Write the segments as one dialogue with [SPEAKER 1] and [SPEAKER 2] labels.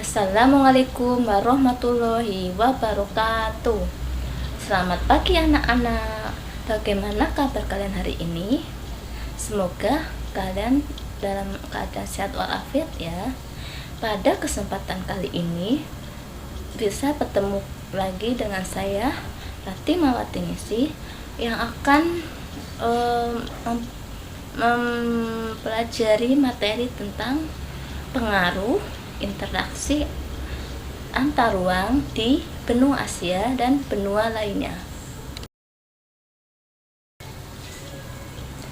[SPEAKER 1] Assalamualaikum warahmatullahi wabarakatuh. Selamat pagi anak-anak. Bagaimana kabar kalian hari ini? Semoga kalian dalam keadaan sehat walafiat ya. Pada kesempatan kali ini bisa bertemu lagi dengan saya Rati Mawati Ngisi yang akan mempelajari materi tentang pengaruh interaksi antar ruang di benua Asia dan benua lainnya.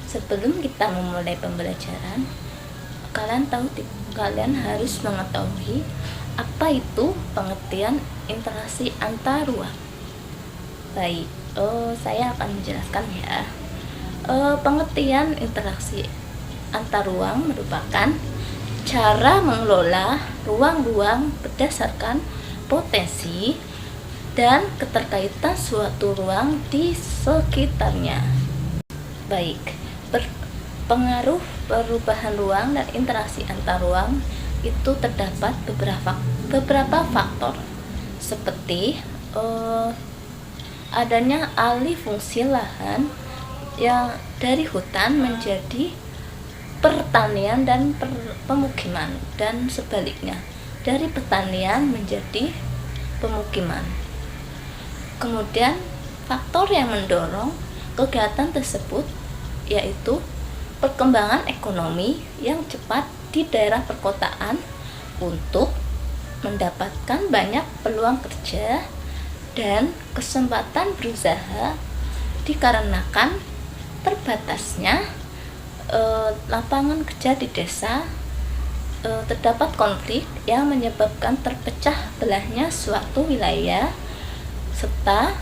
[SPEAKER 1] Sebelum kita memulai pembelajaran, kalian harus mengetahui apa itu pengertian interaksi antar ruang. Baik, saya akan menjelaskan ya. Pengertian interaksi antar ruang merupakan cara mengelola ruang-ruang berdasarkan potensi dan keterkaitan suatu ruang di sekitarnya. Baik, pengaruh perubahan ruang dan interaksi antar ruang itu terdapat beberapa faktor seperti adanya alih fungsi lahan yang dari hutan menjadi pertanian dan pemukiman, dan sebaliknya dari pertanian menjadi pemukiman. Kemudian faktor yang mendorong kegiatan tersebut yaitu perkembangan ekonomi yang cepat di daerah perkotaan untuk mendapatkan banyak peluang kerja dan kesempatan berusaha dikarenakan terbatasnya lapangan kerja di desa. Terdapat konflik yang menyebabkan terpecah belahnya suatu wilayah serta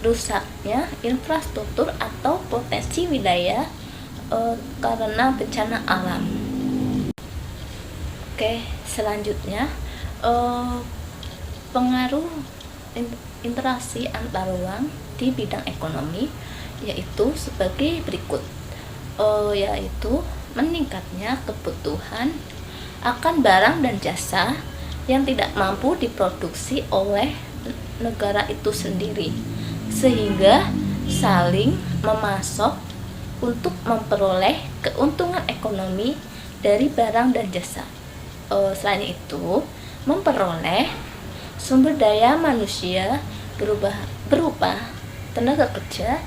[SPEAKER 1] rusaknya infrastruktur atau potensi wilayah karena bencana alam. Oke, selanjutnya pengaruh interaksi antar ruang di bidang ekonomi yaitu sebagai berikut. Yaitu meningkatnya kebutuhan akan barang dan jasa yang tidak mampu diproduksi oleh negara itu sendiri, sehingga saling memasok untuk memperoleh keuntungan ekonomi dari barang dan jasa. Selain itu, memperoleh sumber daya manusia berupa tenaga kerja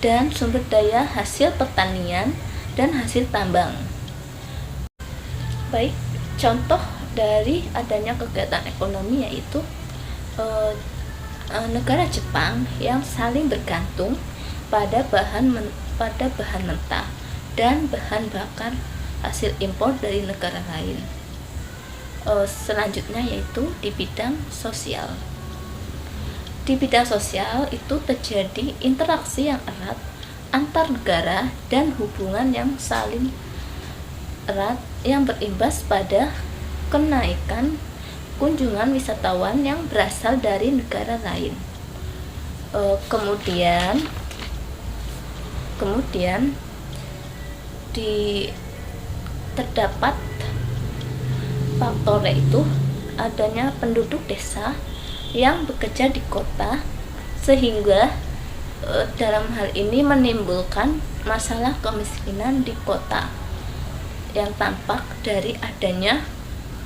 [SPEAKER 1] dan sumber daya hasil pertanian dan hasil tambang. Baik, contoh dari adanya kegiatan ekonomi yaitu negara Jepang yang saling bergantung pada bahan mentah dan bahan bakar hasil impor dari negara lain. Selanjutnya yaitu di bidang sosial. Di bidang sosial itu terjadi interaksi yang erat antar negara dan hubungan yang saling erat yang berimbas pada kenaikan kunjungan wisatawan yang berasal dari negara lain. Kemudian terdapat faktor yaitu adanya penduduk desa yang bekerja di kota, sehingga dalam hal ini menimbulkan masalah kemiskinan di kota yang tampak dari adanya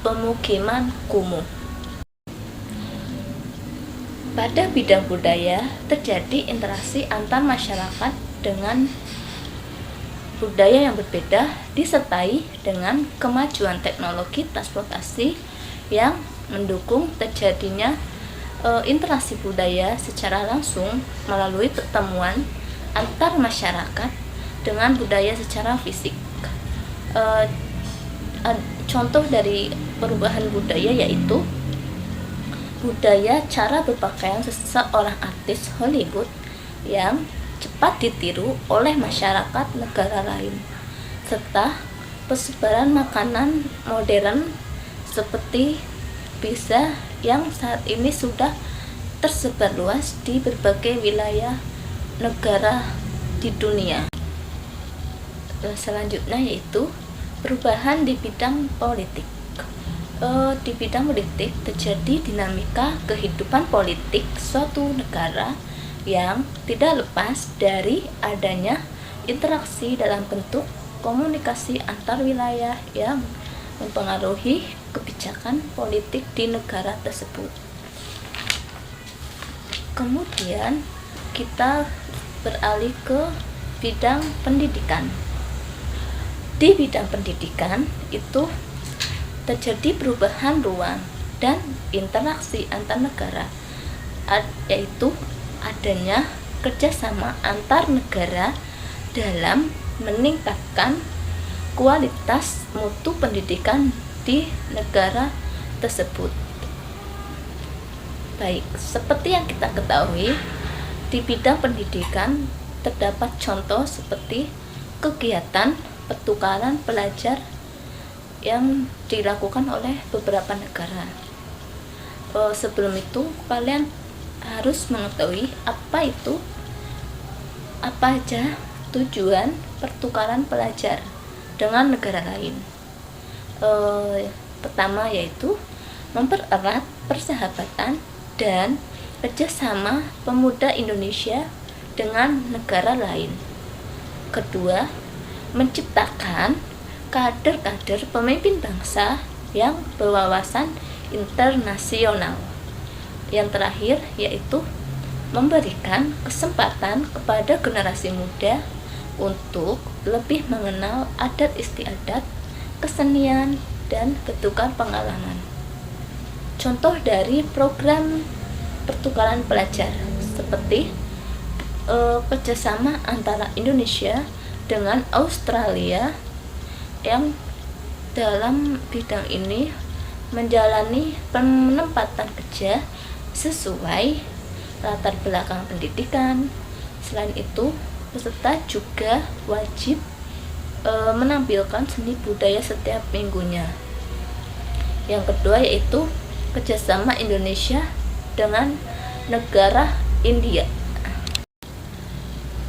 [SPEAKER 1] pemukiman kumuh. Pada bidang budaya terjadi interaksi antar masyarakat dengan budaya yang berbeda disertai dengan kemajuan teknologi transportasi yang mendukung terjadinya interaksi budaya secara langsung melalui pertemuan antar masyarakat dengan budaya secara fisik. Contoh dari perubahan budaya yaitu budaya cara berpakaian seseorang artis Hollywood yang cepat ditiru oleh masyarakat negara lain, serta persebaran makanan modern seperti pizza yang saat ini sudah tersebar luas di berbagai wilayah negara di dunia. Selanjutnya yaitu perubahan di bidang politik. Di bidang politik terjadi dinamika kehidupan politik suatu negara yang tidak lepas dari adanya interaksi dalam bentuk komunikasi antar wilayah yang mempengaruhi kebijakan politik di negara tersebut. Kemudian kita beralih ke bidang pendidikan. Di bidang pendidikan itu terjadi perubahan ruang dan interaksi antar negara, yaitu adanya kerjasama antar negara dalam meningkatkan kualitas mutu pendidikan di negara tersebut. Baik, seperti yang kita ketahui, di bidang pendidikan terdapat contoh seperti kegiatan pertukaran pelajar yang dilakukan oleh beberapa negara. Sebelum itu kalian harus mengetahui apa aja tujuan pertukaran pelajar dengan negara lain. Pertama yaitu mempererat persahabatan dan kerjasama pemuda Indonesia dengan negara lain. Kedua, menciptakan kader-kader pemimpin bangsa yang berwawasan internasional. Yang terakhir yaitu memberikan kesempatan kepada generasi muda untuk lebih mengenal adat istiadat, kesenian, dan bertukar pengalaman. Contoh dari program pertukaran pelajar seperti kerjasama antara Indonesia dengan Australia yang dalam bidang ini menjalani penempatan kerja sesuai latar belakang pendidikan. Selain itu, peserta juga wajib menampilkan seni budaya setiap minggunya. Yang kedua yaitu kerjasama Indonesia dengan negara India.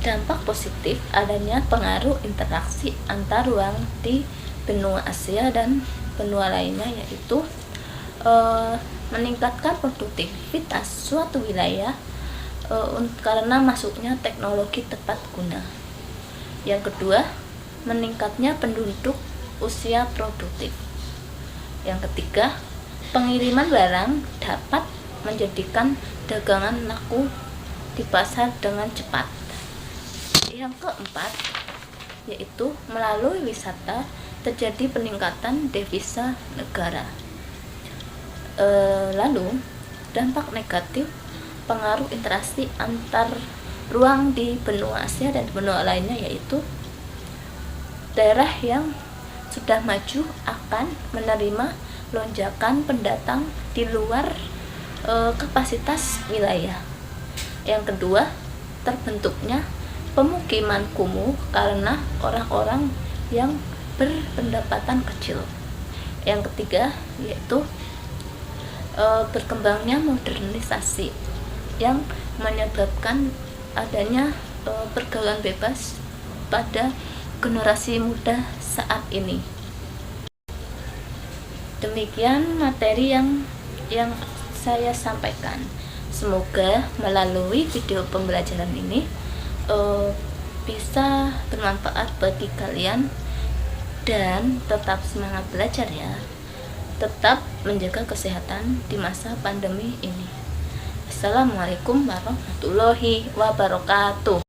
[SPEAKER 1] Dampak positif adanya pengaruh interaksi antar ruang di benua Asia dan benua lainnya yaitu meningkatkan produktivitas suatu wilayah karena masuknya teknologi tepat guna. Yang kedua, meningkatnya penduduk usia produktif. Yang ketiga, pengiriman barang dapat menjadikan dagangan laku di pasar dengan cepat. Yang keempat yaitu melalui wisata terjadi peningkatan devisa negara. Lalu dampak negatif pengaruh interaksi antar ruang di benua Asia dan benua lainnya yaitu daerah yang sudah maju akan menerima lonjakan pendatang di luar kapasitas wilayah. Yang kedua, terbentuknya pemukiman kumuh karena orang-orang yang berpendapatan kecil. Yang ketiga yaitu berkembangnya modernisasi yang menyebabkan adanya pergaulan bebas pada generasi muda saat ini. Demikian materi yang saya sampaikan. Semoga melalui video pembelajaran ini bisa bermanfaat bagi kalian dan tetap semangat belajar ya. Tetap menjaga kesehatan di masa pandemi ini. Assalamualaikum warahmatullahi wabarakatuh.